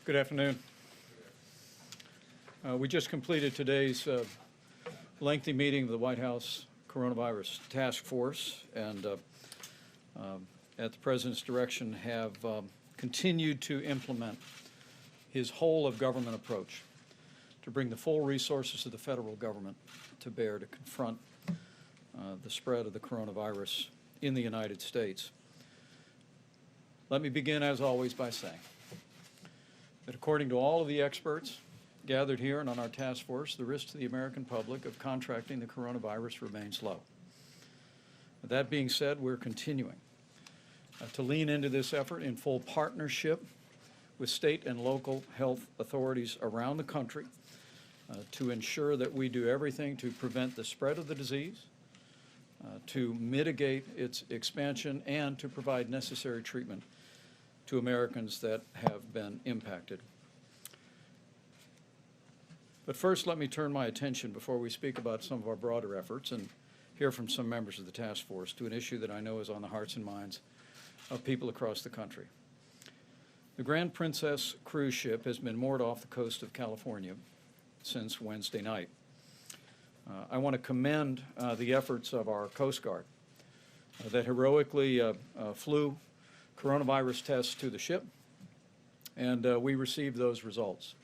Good afternoon. We just completed today's lengthy meeting of the White House Coronavirus Task Force, and at the President's direction have continued to implement his whole-of-government approach to bring the full resources of the federal government to bear to confront the spread of the coronavirus in the United States. Let me begin, as always, by saying that according to all of the experts gathered here and on our task force, the risk to the American public of contracting the coronavirus remains low. That being said, we're continuing to lean into this effort in full partnership with state and local health authorities around the country to ensure that we do everything to prevent the spread of the disease, to mitigate its expansion, and to provide necessary treatment to Americans that have been impacted. But first, let me turn my attention, before we speak about some of our broader efforts and hear from some members of the task force, to an issue that I know is on the hearts and minds of people across the country. The Grand Princess cruise ship has been moored off the coast of California since Wednesday night. I want to commend the efforts of our Coast Guard that heroically flew coronavirus tests to the ship, and we received those results.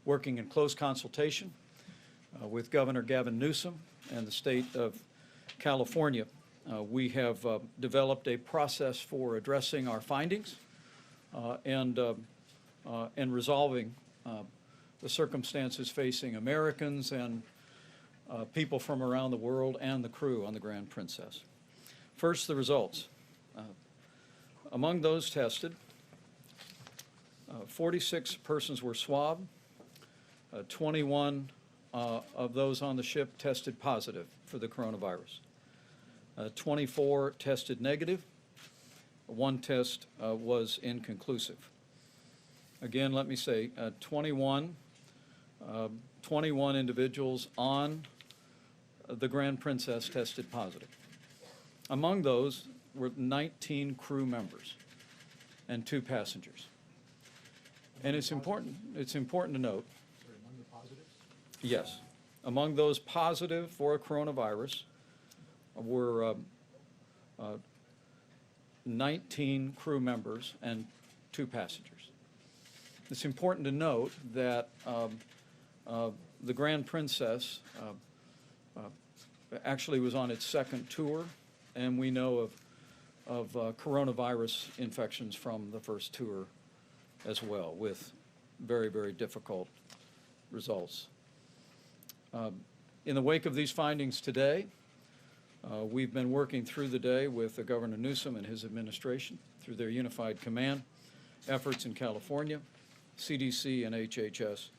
Working in close consultation with Governor Gavin Newsom and the state of California, we have developed a process for addressing our findings and resolving the circumstances facing Americans and people from around the world and the crew on the Grand Princess. First, the results. Among those tested, 46 persons were swabbed. 21 of those on the ship tested positive for the coronavirus. 24 tested negative. One test was inconclusive. Again, let me say, 21 individuals on the Grand Princess tested positive. Among those were 19 crew members and 2 passengers. And it's important to note, among the positives? yes, among those positive for coronavirus were 19 crew members and 2 passengers. It's important to note that the Grand Princess actually was on its second tour, and we know of coronavirus infections from the first tour as well, with very, very difficult results. In the wake of these findings today, we've been working through the day with Governor Newsom and his administration through their unified command efforts in California, CDC, and HHS,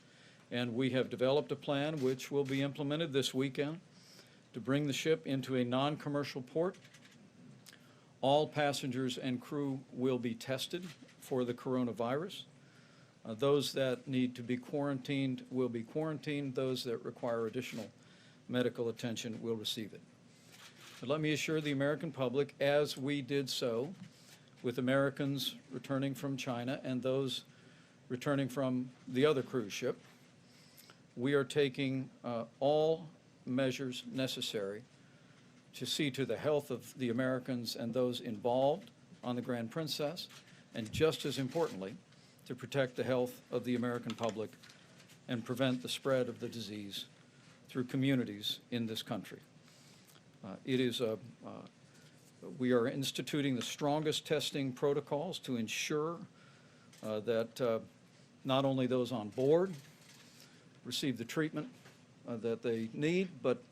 and we have developed a plan which will be implemented this weekend to bring the ship into a non-commercial port. All passengers and crew will be tested for the coronavirus. Those that need to be quarantined will be quarantined. Those that require additional medical attention will receive it. But let me assure the American public, as we did so with Americans returning from China and those returning from the other cruise ship, we are taking all measures necessary to see to the health of the Americans and those involved on the Grand Princess, and just as importantly, to protect the health of the American public and prevent the spread of the disease through communities in this country. We are instituting the strongest testing protocols to ensure that not only those on board receive the treatment that they need, but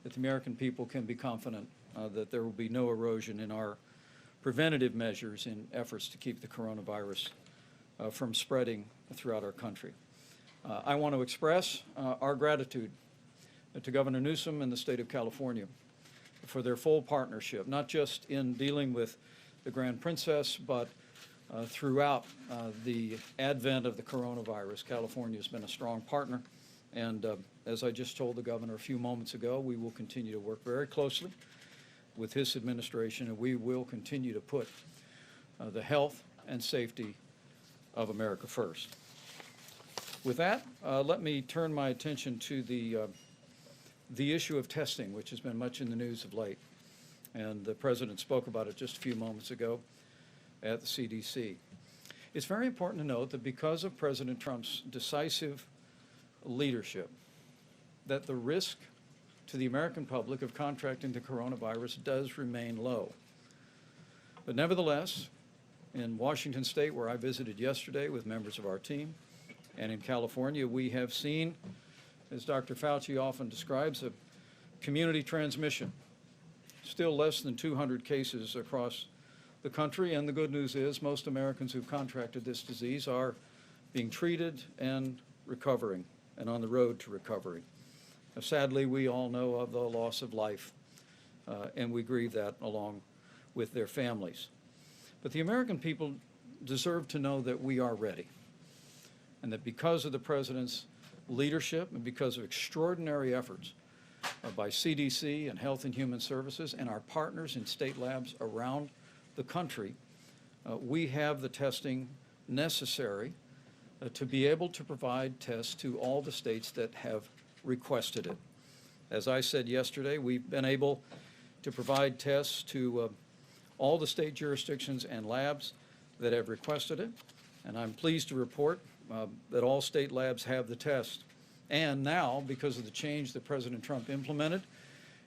that the American people can be confident that there will be no erosion in our preventative measures in efforts to keep the coronavirus from spreading throughout our country. I want to express our gratitude to Governor Newsom and the state of California for their full partnership, not just in dealing with the Grand Princess, but throughout the advent of the coronavirus. California has been a strong partner, and as I just told the governor a few moments ago, we will continue to work very closely with his administration, and we will continue to put the health and safety of America first. With that, let me turn my attention to the issue of testing, which has been much in the news of late. And the President spoke about it just a few moments ago at the CDC. It's very important to note that because of President Trump's decisive leadership, that the risk to the American public of contracting the coronavirus does remain low. But nevertheless, in Washington State, where I visited yesterday with members of our team, and in California, we have seen, as Dr. Fauci often describes, a community transmission. Still less than 200 cases across the country, and the good news is most Americans who've contracted this disease are being treated and recovering, and on the road to recovery. Sadly, we all know of the loss of life, and we grieve that along with their families. But the American people deserve to know that we are ready, and that because of the President's leadership and because of extraordinary efforts by CDC and Health and Human Services and our partners in state labs around the country, we have the testing necessary to be able to provide tests to all the states that have requested it. As I said yesterday, we've been able to provide tests to all the state jurisdictions and labs that have requested it, and I'm pleased to report that all state labs have the test. And now, because of the change that President Trump implemented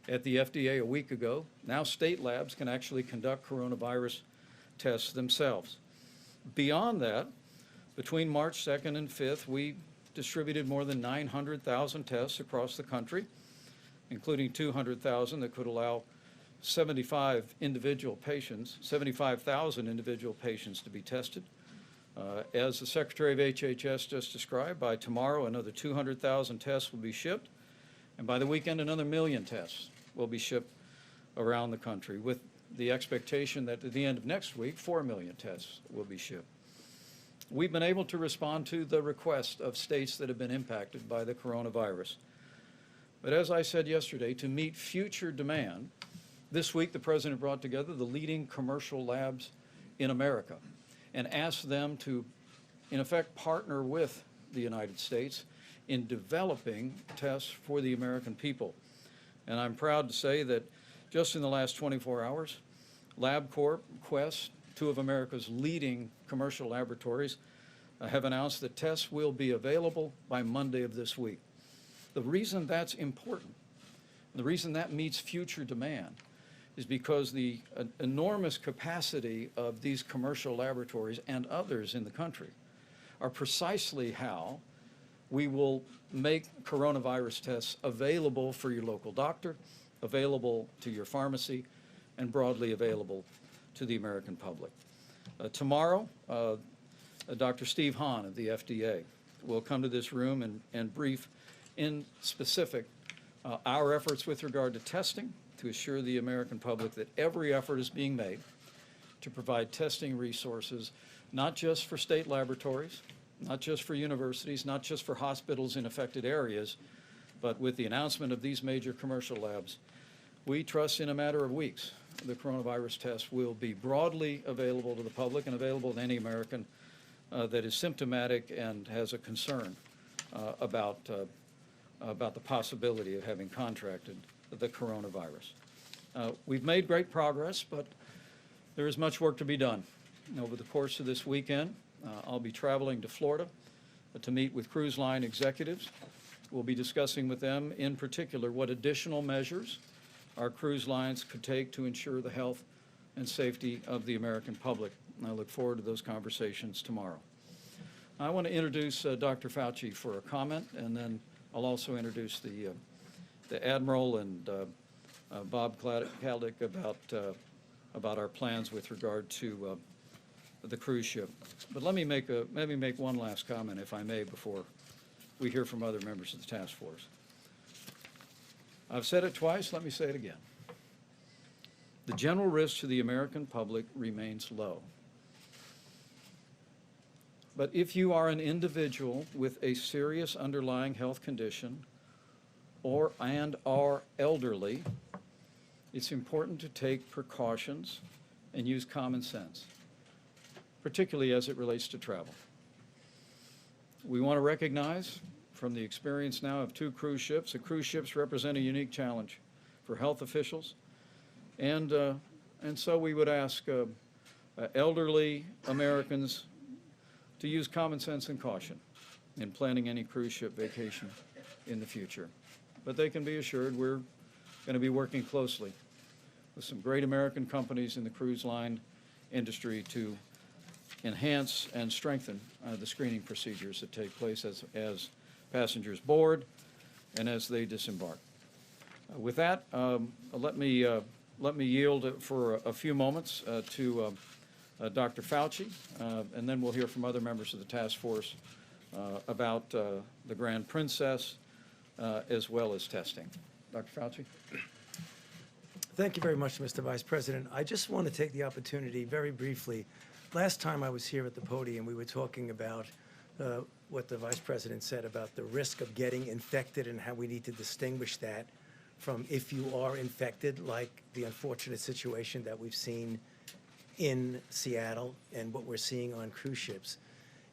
at the FDA a week ago, now state labs can actually conduct coronavirus tests themselves. Beyond that, between March 2nd and 5th, we distributed more than 900,000 tests across the country, including 200,000 that could allow 75,000 individual patients to be tested. As the Secretary of HHS just described, by tomorrow another 200,000 tests will be shipped, and by the weekend another 1 million tests will be shipped around the country, with the expectation that at the end of next week 4 million tests will be shipped. We've been able to respond to the request of states that have been impacted by the coronavirus. But as I said yesterday, to meet future demand, this week the President brought together the leading commercial labs in America and asked them to, in effect, partner with the United States in developing tests for the American people. And I'm proud to say that just in the last 24 hours, LabCorp, Quest, two of America's leading commercial laboratories, have announced that tests will be available by Monday of this week. The reason that's important, the reason that meets future demand, is because the enormous capacity of these commercial laboratories and others in the country are precisely how we will make coronavirus tests available for your local doctor, available to your pharmacy, and broadly available to the American public. Tomorrow, Dr. Steve Hahn of the FDA will come to this room and brief in specific our efforts with regard to testing, to assure the American public that every effort is being made to provide testing resources, not just for state laboratories, not just for universities, not just for hospitals in affected areas, but with the announcement of these major commercial labs, we trust in a matter of weeks the coronavirus test will be broadly available to the public and available to any American that is symptomatic and has a concern about the possibility of having contracted the coronavirus. We've made great progress, but there is much work to be done. Over the course of this weekend, I'll be traveling to Florida to meet with cruise line executives. We'll be discussing with them in particular what additional measures our cruise lines could take to ensure the health and safety of the American public. And I look forward to those conversations tomorrow. I want to introduce Dr. Fauci for a comment, and then I'll also introduce the Admiral and Bob Kaldick about our plans with regard to the cruise ship. But let me make one last comment, if I may, before we hear from other members of the task force. I've said it twice, let me say it again. The general risk to the American public remains low. But if you are an individual with a serious underlying health condition and are elderly, it's important to take precautions and use common sense, particularly as it relates to travel. We want to recognize from the experience now of 2 cruise ships, the cruise ships represent a unique challenge for health officials. And so we would ask elderly Americans to use common sense and caution in planning any cruise ship vacation in the future. But they can be assured we're going to be working closely with some great American companies in the cruise line industry to enhance and strengthen the screening procedures that take place as passengers board and as they disembark. With that, let me yield for a few moments to Dr. Fauci, and then we'll hear from other members of the task force about the Grand Princess as well as testing. Dr. Fauci. Thank you very much, Mr. Vice President. I just want to take the opportunity very briefly. Last time I was here at the podium, we were talking about what the Vice President said about the risk of getting infected and how we need to distinguish that from if you are infected, like the unfortunate situation that we've seen in Seattle and what we're seeing on cruise ships,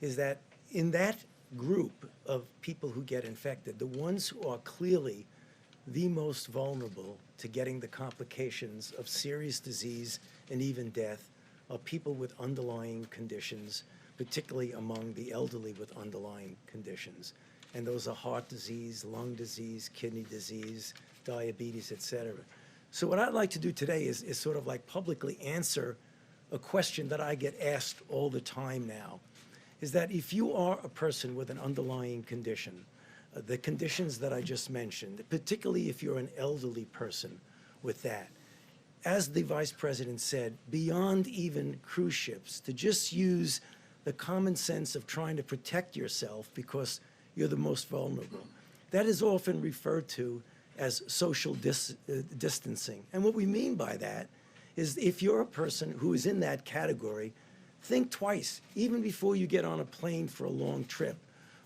is that in that group of people who get infected, the ones who are clearly the most vulnerable to getting the complications of serious disease and even death are people with underlying conditions, particularly among the elderly with underlying conditions. And those are heart disease, lung disease, kidney disease, diabetes, et cetera. So what I'd like to do today is sort of like publicly answer a question that I get asked all the time now, is that if you are a person with an underlying condition, the conditions that I just mentioned, particularly if you're an elderly person with that, as the Vice President said, beyond even cruise ships, to just use the common sense of trying to protect yourself because you're the most vulnerable. That is often referred to as social distancing. And what we mean by that is if you're a person who is in that category, think twice, even before you get on a plane for a long trip,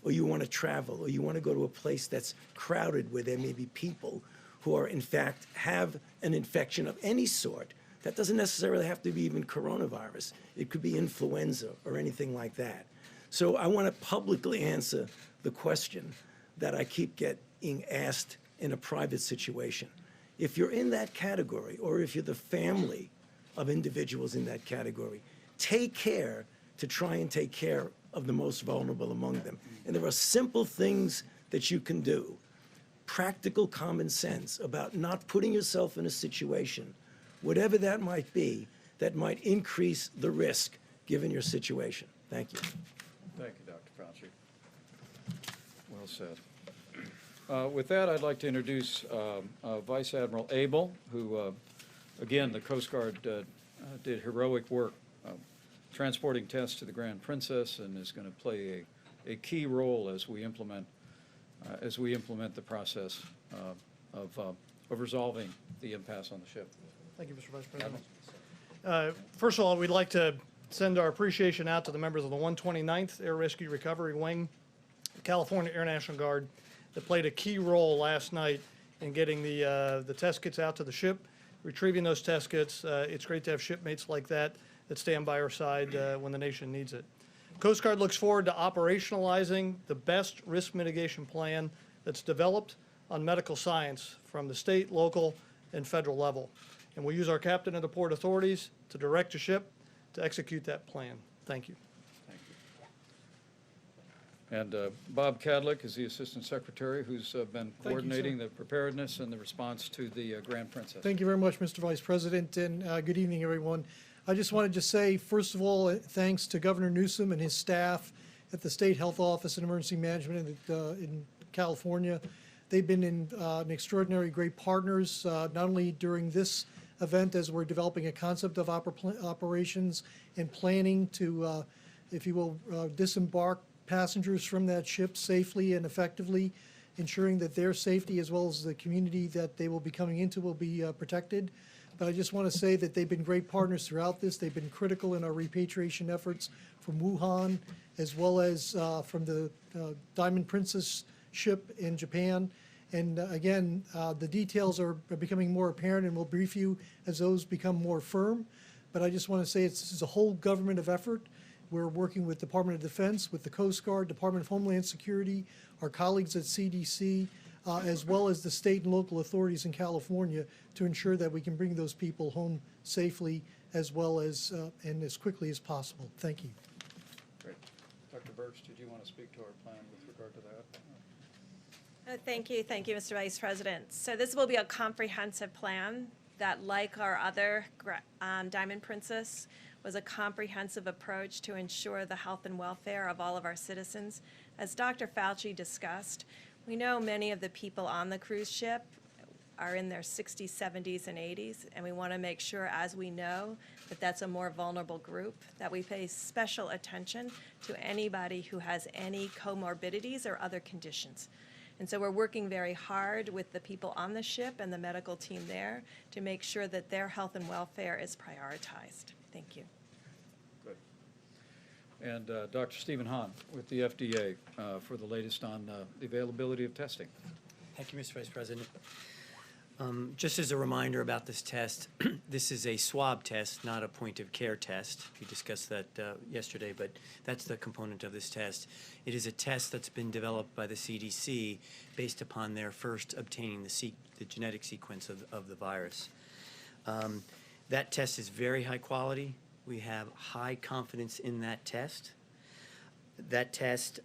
or you want to travel, or you want to go to a place that's crowded where there may be people who are, in fact, have an infection of any sort. That doesn't necessarily have to be even coronavirus. It could be influenza or anything like that. So I want to publicly answer the question that I keep getting asked in a private situation. If you're in that category, or if you're the family of individuals in that category, take care to try and take care of the most vulnerable among them. And there are simple things that you can do. Practical common sense about not putting yourself in a situation, whatever that might be, that might increase the risk given your situation. Thank you. Thank you, Dr. Fauci. Well said. With that, I'd like to introduce Vice Admiral Abel, who, again, the Coast Guard did heroic work transporting tests to the Grand Princess and is going to play a key role as we implement the process of resolving the impasse on the ship. Thank you, Mr. Vice President. First of all, we'd like to send our appreciation out to the members of the 129th Air Rescue Recovery Wing, the California Air National Guard, that played a key role last night in getting the test kits out to the ship, retrieving those test kits. It's great to have shipmates like that stand by our side when the nation needs it. Coast Guard looks forward to operationalizing the best risk mitigation plan that's developed on medical science from the state, local, and federal level. And we'll use our captain of the port authorities to direct the ship to execute that plan. Thank you. Thank you. And Bob Kadlik is the Assistant Secretary who's been coordinating the preparedness and the response to the Grand Princess. Thank you very much, Mr. Vice President, and good evening, everyone. I just wanted to say, first of all, thanks to Governor Newsom and his staff at the State Health Office and Emergency Management in California. They've been an extraordinary great partners, not only during this event as we're developing a concept of operations and planning to, if you will, disembark passengers from that ship safely and effectively, ensuring that their safety as well as the community that they will be coming into will be protected. But I just want to say that they've been great partners throughout this. They've been critical in our repatriation efforts from Wuhan, as well as from the Diamond Princess ship in Japan. And again, the details are becoming more apparent, and we'll brief you as those become more firm. But I just want to say this is a whole government of effort We're working with Department of Defense, with the Coast Guard, Department of Homeland Security, our colleagues at CDC, as well as the state and local authorities in California to ensure that we can bring those people home safely as well as and as quickly as possible. Thank you. Great. Dr. Birch, did you want to speak to our plan with regard to that? Thank you, Mr. Vice President. So this will be a comprehensive plan that, like our other Diamond Princess, was a comprehensive approach to ensure the health and welfare of all of our citizens. As Dr. Fauci discussed, we know many of the people on the cruise ship are in their 60s, 70s, and 80s, and we want to make sure, as we know, that that's a more vulnerable group, that we pay special attention to anybody who has any comorbidities or other conditions. And so we're working very hard with the people on the ship and the medical team there to make sure that their health and welfare is prioritized. Thank you. Good. And Dr. Stephen Hahn with the FDA for the latest on the availability of testing. Thank you, Mr. Vice President. Just as a reminder about this test, this is a swab test, not a point-of-care test. We discussed that yesterday, but that's the component of this test. It is a test that's been developed by the CDC based upon their first obtaining the genetic sequence of the virus. That test is very high quality. We have high confidence in that test. That test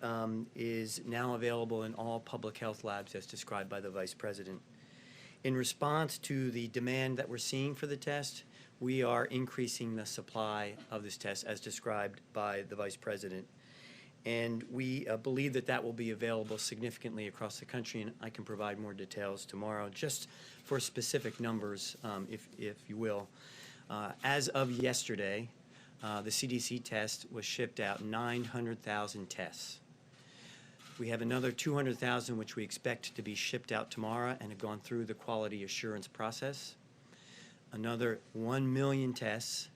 is now available in all public health labs as described by the Vice President. In response to the demand that we're seeing for the test, we are increasing the supply of this test as described by the Vice President. And we believe that that will be available significantly across the country, and I can provide more details tomorrow, just for specific numbers, if you will. As of yesterday, the CDC test was shipped out 900,000 tests. We have another 200,000 which we expect to be shipped out tomorrow and have gone through the quality assurance process. Another 1 million tests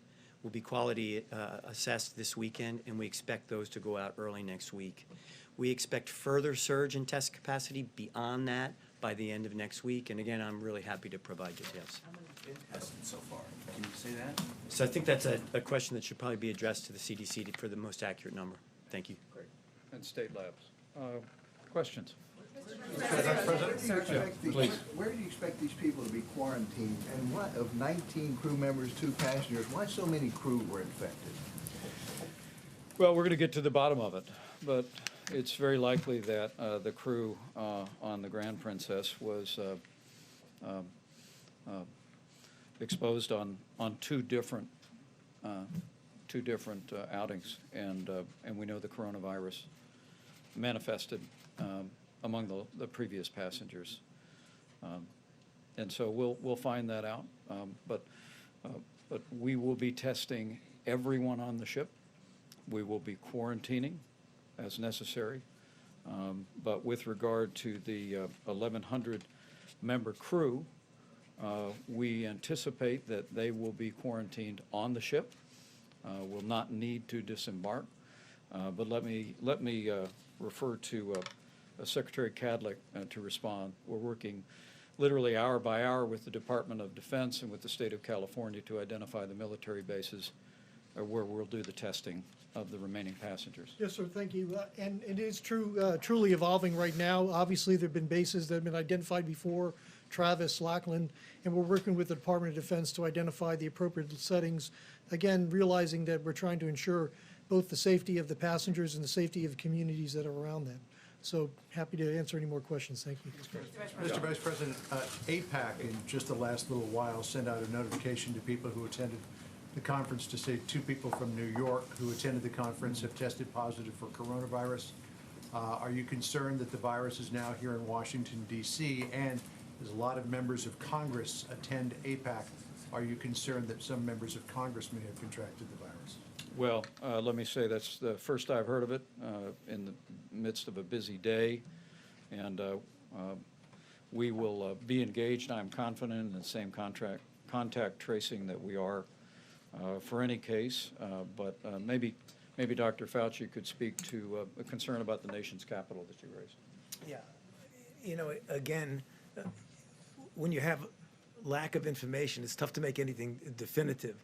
will be quality assessed this weekend, and we expect those to go out early next week. We expect further surge in test capacity beyond that by the end of next week, and again, I'm really happy to provide details. How many have been tested so far? Can you say that? So I think that's a question that should probably be addressed to the CDC for the most accurate number. Thank you. Great. And state labs. Questions? Please. Where do you expect these people to be quarantined? And what, of 19 crew members, 2 passengers, why so many crew were infected? Well, we're going to get to the bottom of it, but it's very likely that the crew on the Grand Princess was exposed on two different outings, and we know the coronavirus manifested among the previous passengers, and so we'll find that out. But we will be testing everyone on the ship. We will be quarantining as necessary. But with regard to the 1,100 member crew, we anticipate that they will be quarantined on the ship, will not need to disembark. But let me refer to Secretary Cadlick to respond. We're working literally hour by hour with the Department of Defense and with the state of California to identify the military bases where we'll do the testing of the remaining passengers. Yes, sir, thank you. And it is truly evolving right now. Obviously, there have been bases that have been identified before, Travis, Lackland, and we're working with the Department of Defense to identify the appropriate settings. Again, realizing that we're trying to ensure both the safety of the passengers and the safety of the communities that are around them. So happy to answer any more questions. Thank you. Mr. Vice President, APAC in just the last little while sent out a notification to people who attended the conference to say 2 people from New York who attended the conference have tested positive for coronavirus. Are you concerned that the virus is now here in Washington, D.C., and as a lot of members of Congress attend APAC, are you concerned that some members of Congress may have contracted the virus? Well, let me say that's the first I've heard of it in the midst of a busy day, and we will be engaged. I'm confident in the same contact tracing that we are for any case, but maybe Dr. Fauci could speak to a concern about the nation's capital that you raised. Yeah, you know, again, when you have lack of information, it's tough to make anything definitive.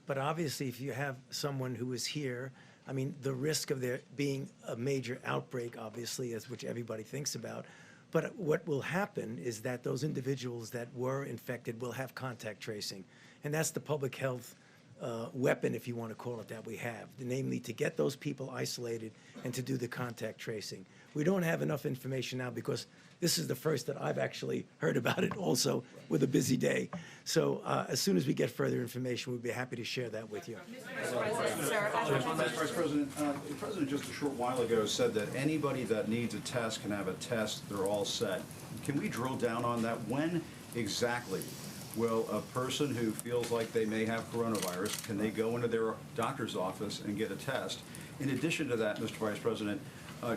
But obviously, if you have someone who is here I mean, the risk of there being a major outbreak, obviously, is which everybody thinks about. But what will happen is that those individuals that were infected will have contact tracing. And that's the public health weapon, if you want to call it that, we have, namely to get those people isolated and to do the contact tracing. We don't have enough information now because this is the first that I've actually heard about it also with a busy day. So as soon as we get further information, we'd be happy to share that with you. Mr. Vice President, the President just a short while ago said that anybody that needs a test can have a test, they're all set. Can we drill down on that? When exactly will a person who feels like they may have coronavirus, can they go into their doctor's office and get a test? In addition to that, Mr. Vice President,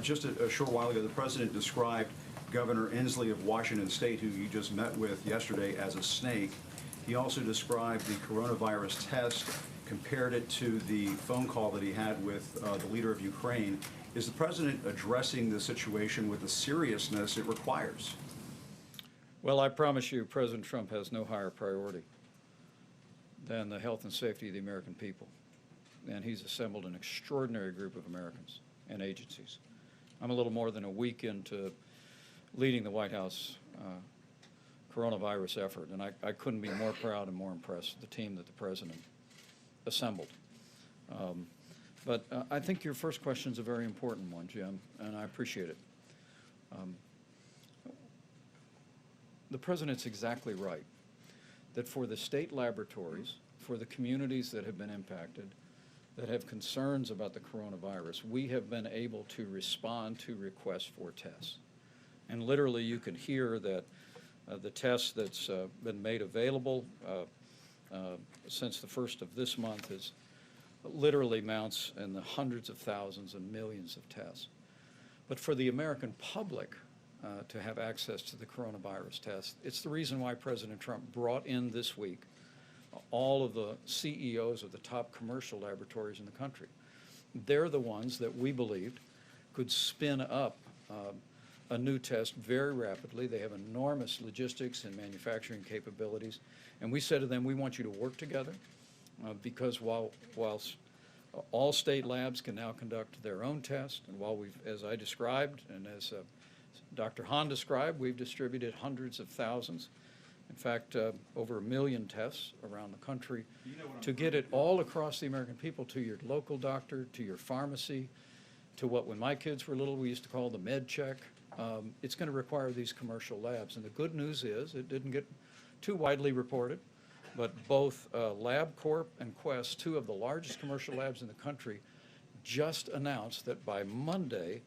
just a short while ago, the President described Governor Inslee of Washington State, who you just met with yesterday, as a snake. He also described the coronavirus test, compared it to the phone call that he had with the leader of Ukraine. Is the President addressing the situation with the seriousness it requires? Well, I promise you, President Trump has no higher priority than the health and safety of the American people. And he's assembled an extraordinary group of Americans and agencies. I'm a little more than a week into leading the White House coronavirus effort, and I couldn't be more proud and more impressed with the team that the President assembled. But I think your first question is a very important one, Jim, and I appreciate it. The President's exactly right, that for the state laboratories, for the communities that have been impacted, that have concerns about the coronavirus, we have been able to respond to requests for tests. And literally, you can hear that the test that's been made available since the first of this month is literally mounts in the hundreds of thousands and millions of tests. But for the American public to have access to the coronavirus test, it's the reason why President Trump brought in this week all of the CEOs of the top commercial laboratories in the country. They're the ones that we believed could spin up a new test very rapidly. They have enormous logistics and manufacturing capabilities. And we said to them, we want you to work together because whilst all state labs can now conduct their own test, and while we've, as I described, and as Dr. Hahn described, we've distributed hundreds of thousands, in fact, over 1 million tests around the country to get it all across the American people, to your local doctor, to your pharmacy, to what when my kids were little we used to call the med check. It's going to require these commercial labs. And the good news is it didn't get too widely reported, but both LabCorp and Quest, two of the largest commercial labs in the country, just announced that by Monday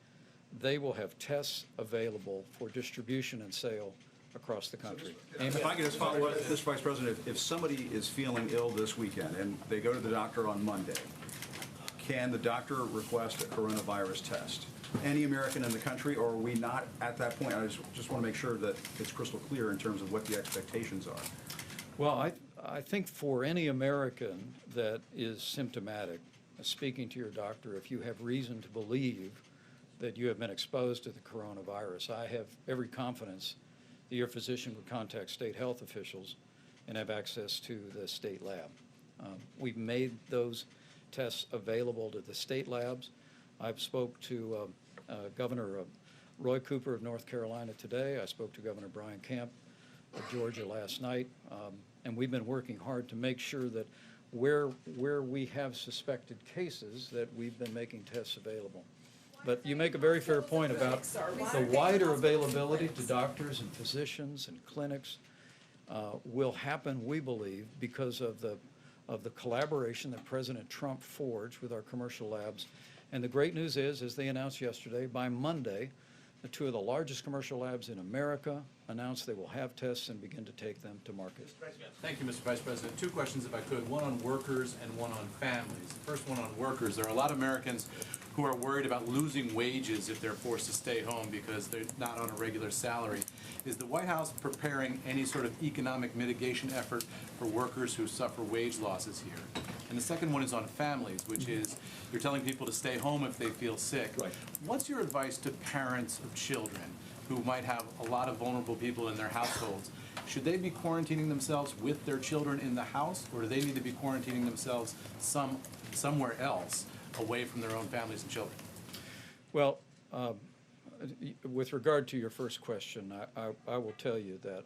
they will have tests available for distribution and sale across the country. If I could just follow up, Mr. Vice President, if somebody is feeling ill this weekend and they go to the doctor on Monday, can the doctor request a coronavirus test? Any American in the country, or are we not at that point? I just want to make sure that it's crystal clear in terms of what the expectations are. Well, I think for any American that is symptomatic, speaking to your doctor, if you have reason to believe that you have been exposed to the coronavirus, I have every confidence that your physician would contact state health officials and have access to the state lab. We've made those tests available to the state labs. I've spoke to Governor Roy Cooper of North Carolina today. I spoke to Governor Brian Kemp of Georgia last night. And we've been working hard to make sure that where we have suspected cases, that we've been making tests available. But you make a very fair point about the wider availability to doctors and physicians and clinics will happen, we believe, because of the collaboration that President Trump forged with our commercial labs. And the great news is, as they announced yesterday, by Monday, the two of the largest commercial labs in America announced they will have tests and begin to take them to market. Thank you, Mr. Vice President. Two questions, if I could, one on workers and one on families. The first one on workers. There are a lot of Americans who are worried about losing wages if they're forced to stay home because they're not on a regular salary. Is the White House preparing any sort of economic mitigation effort for workers who suffer wage losses here? And the second one is on families, which is you're telling people to stay home if they feel sick. Right. What's your advice to parents of children who might have a lot of vulnerable people in their households? Should they be quarantining themselves with their children in the house, or do they need to be quarantining themselves somewhere else away from their own families and children? Well, with regard to your first question, I will tell you that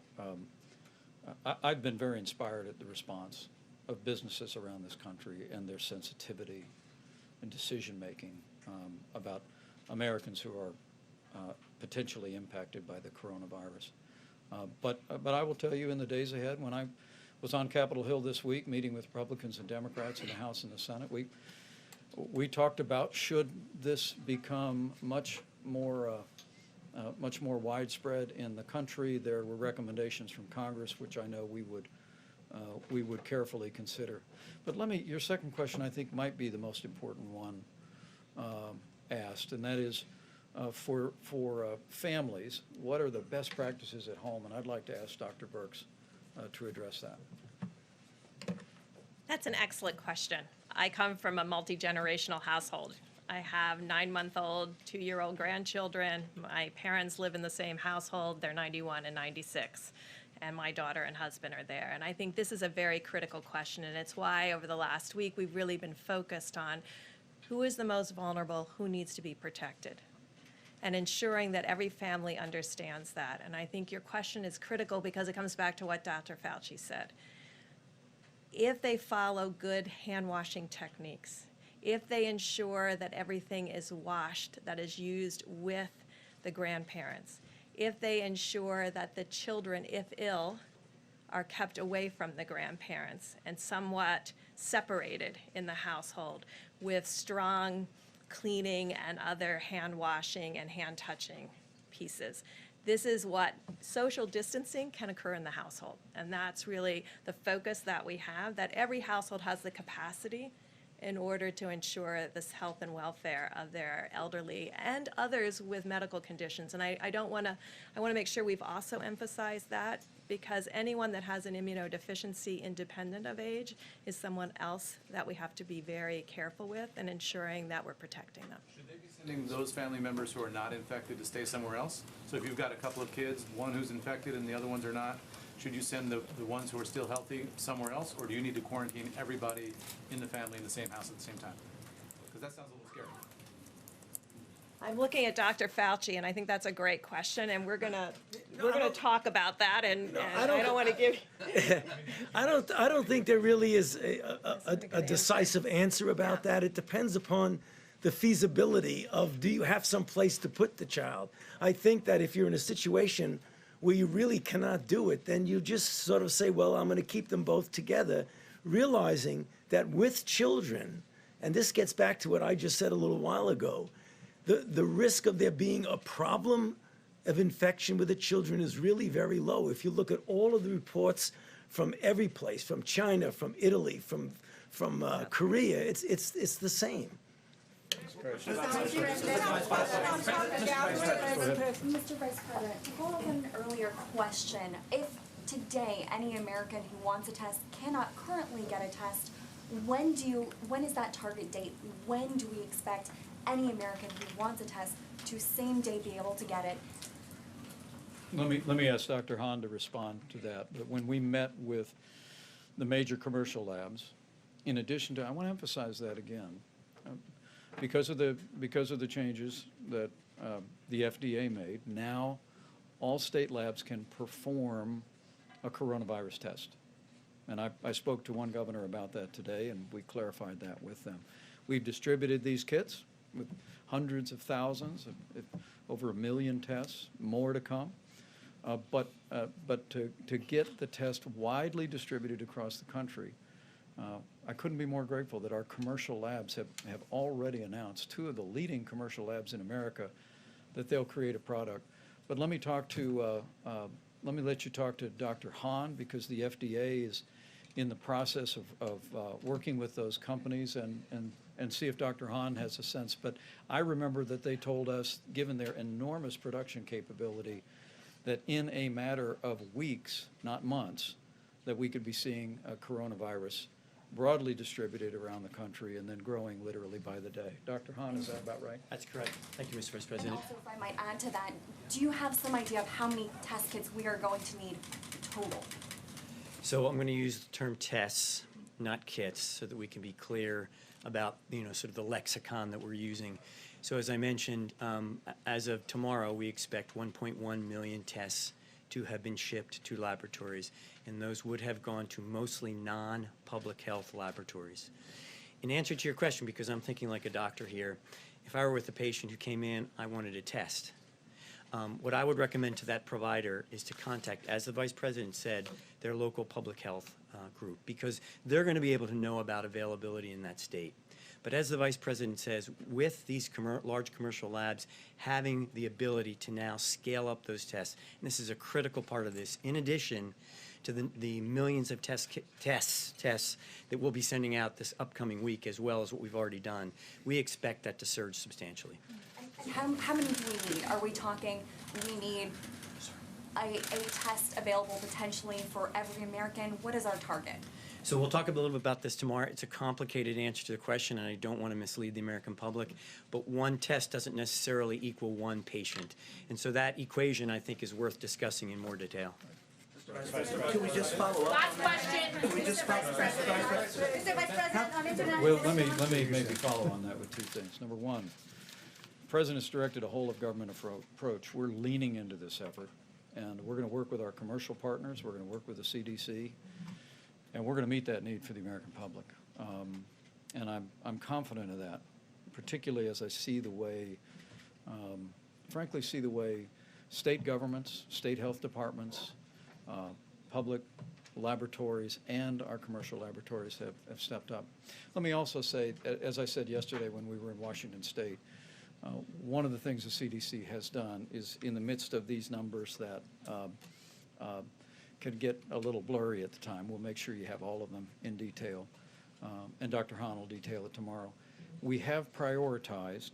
I've been very inspired at the response of businesses around this country and their sensitivity and decision-making about Americans who are potentially impacted by the coronavirus. But I will tell you, in the days ahead, when I was on Capitol Hill this week meeting with Republicans and Democrats in the House and the Senate, we talked about, should this become much more widespread in the country, there were recommendations from Congress, which I know we would carefully consider. But your second question, I think, might be the most important one asked, and that is for families, what are the best practices at home? And I'd like to ask Dr. Birx to address that. That's an excellent question. I come from a multi-generational household. I have 9-month-old, 2-year-old grandchildren. My parents live in the same household. They're 91 and 96. And my daughter and husband are there. And I think this is a very critical question, and it's why over the last week we've really been focused on who is the most vulnerable, who needs to be protected, and ensuring that every family understands that. And I think your question is critical because it comes back to what Dr. Fauci said. If they follow good hand-washing techniques, if they ensure that everything is washed, that is used with the grandparents, if they ensure that the children, if ill, are kept away from the grandparents and somewhat separated in the household with strong cleaning and other hand washing and hand touching pieces. This is what social distancing can occur in the household. And that's really the focus that we have, that every household has the capacity in order to ensure this health and welfare of their elderly and others with medical conditions. And I want to make sure we've also emphasized that, because anyone that has an immunodeficiency independent of age is someone else that we have to be very careful with and ensuring that we're protecting them. Should they be sending those family members who are not infected to stay somewhere else? So if you've got a couple of kids, one who's infected and the other ones are not, should you send the ones who are still healthy somewhere else, or do you need to quarantine everybody in the family in the same house at the same time? Because that sounds a little scary. I'm looking at Dr. Fauci, and I think that's a great question, and we're gonna talk about that. And I don't want to give. I don't think there really is a decisive answer about that. It depends upon the feasibility of, do you have some place to put the child? I think that if you're in a situation where you really cannot do it, then you just sort of say, well, I'm going to keep them both together, realizing that with children, and this gets back to what I just said a little while ago, the risk of there being a problem of infection with the children is really very low. If you look at all of the reports from every place, from China, from Italy, from Korea, it's the same. Mr. Vice President, to follow up on an earlier question, if today any American who wants a test cannot currently get a test, when is that target date? When do we expect any American who wants a test to same day be able to get it? Let me ask Dr. Hahn to respond to that. But when we met with the major commercial labs, in addition to, I want to emphasize that again, because of the changes that the FDA made, now all state labs can perform a coronavirus test. And I spoke to one governor about that today, and we clarified that with them. We've distributed these kits with hundreds of thousands, over 1 million tests, more to come. But to get the test widely distributed across the country, I couldn't be more grateful that our commercial labs have already announced, 2 of the leading commercial labs in America, that they'll create a product. But let me let you talk to Dr. Hahn, because the FDA is in the process of working with those companies and see if Dr. Hahn has a sense. But I remember that they told us, given their enormous production capability, that in a matter of weeks, not months, that we could be seeing a coronavirus broadly distributed around the country and then growing literally by the day. Dr. Hahn, is that about right? That's correct. Thank you, Mr. Vice And President. also, if I might add to that, do you have some idea of how many test kits we are going to need total? So I'm going to use the term tests. not kits, so that we can be clear about, sort of the lexicon that we're using. So as I mentioned, as of tomorrow, we expect 1.1 million tests to have been shipped to laboratories, and those would have gone to mostly non-public health laboratories. In answer to your question, because I'm thinking like a doctor here, if I were with a patient who came in, I wanted a test. What I would recommend to that provider is to contact, as the Vice President said, their local public health group, because they're going to be able to know about availability in that state. But as the Vice President says, with these large commercial labs having the ability to now scale up those tests, and this is a critical part of this, in addition to the millions of tests that we'll be sending out this upcoming week, as well as what we've already done, we expect that to surge substantially. And how many do we need? Are we talking we need a test available potentially for every American? What is our target? So we'll talk a little bit about this tomorrow. It's a complicated answer to the question, and I don't want to mislead the American public, but one test doesn't necessarily equal one patient. And so that equation, I think, is worth discussing in more detail. Can we just follow up? Last question. Can we just follow up? Mr. Vice President, on international. Well, let me maybe follow on that with two things. Number one, the President's directed a whole-of-government approach. We're leaning into this effort, and we're going to work with our commercial partners. We're going to work with the CDC, and we're going to meet that need for the American public. And I'm confident of that, particularly as I see the way, frankly, see the way state governments, state health departments, public laboratories, and our commercial laboratories have stepped up. Let me also say, as I said yesterday when we were in Washington State, one of the things the CDC has done is, in the midst of these numbers that can get a little blurry at the time, we'll make sure you have all of them in detail, and Dr. Hahn will detail it tomorrow. We have prioritized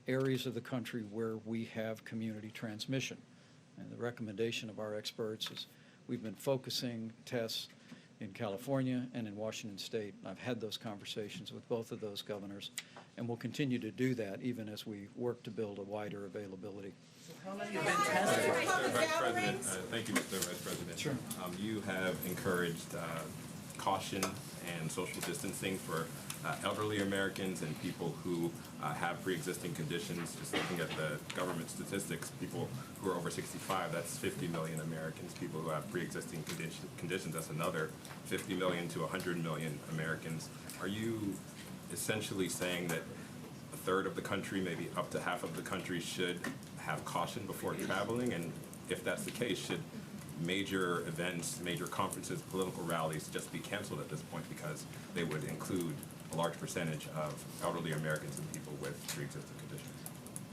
areas of the country where we have community transmission. And the recommendation of our experts is we've been focusing tests in California and in Washington State. I've had those conversations with both of those governors, and we'll continue to do that even as we work to build a wider availability. Mr. Vice President, thank you, Mr. Vice President. Sure. You have encouraged caution and social distancing for elderly Americans and people who have pre-existing conditions. Just looking at the government statistics, people who are over 65, that's 50 million Americans. People who have pre-existing conditions, that's another 50 million to 100 million Americans. Are you essentially saying that a third of the country, maybe up to half of the country, should have caution before traveling? And if that's the case, should major events, major conferences, political rallies just be canceled at this point because they would include a large percentage of elderly Americans and people with pre-existing conditions?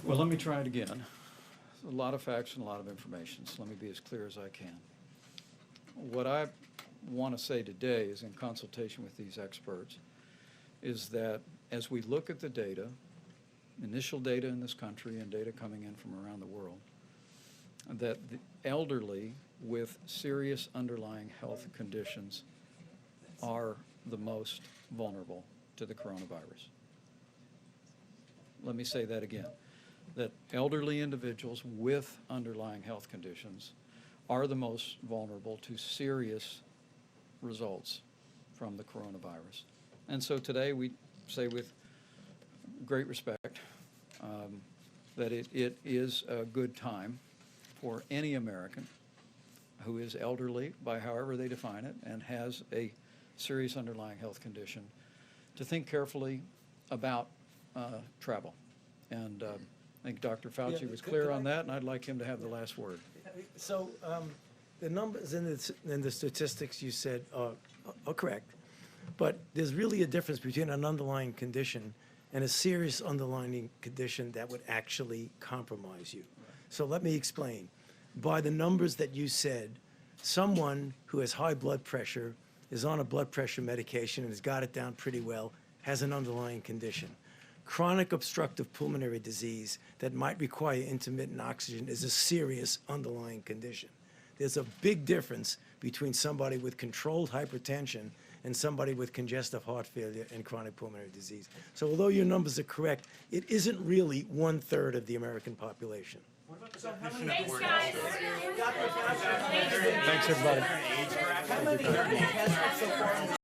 Well, let me try it again. A lot of facts and a lot of information, so let me be as clear as I can. What I want to say today is, in consultation with these experts, is that as we look at the data, initial data in this country and data coming in from around the world, that the elderly with serious underlying health conditions are the most vulnerable to the coronavirus. Let me say that again, that elderly individuals with underlying health conditions are the most vulnerable to serious results from the coronavirus. And so today we say with great respect that it is a good time for any American who is elderly, by however they define it, and has a serious underlying health condition, to think carefully about travel. And I think Dr. Fauci was clear on that, and I'd like him to have the last word. So the numbers and the statistics you said are correct, but there's really a difference between an underlying condition and a serious underlying condition that would actually compromise you. So let me explain. By the numbers that you said, someone who has high blood pressure, is on a blood pressure medication and has got it down pretty well, has an underlying condition. Chronic obstructive pulmonary disease that might require intermittent oxygen is a serious underlying condition. There's a big difference between somebody with controlled hypertension and somebody with congestive heart failure and chronic pulmonary disease. So although your numbers are correct, it isn't really 1/3 of the American population. Thanks, guys. Thanks, everybody.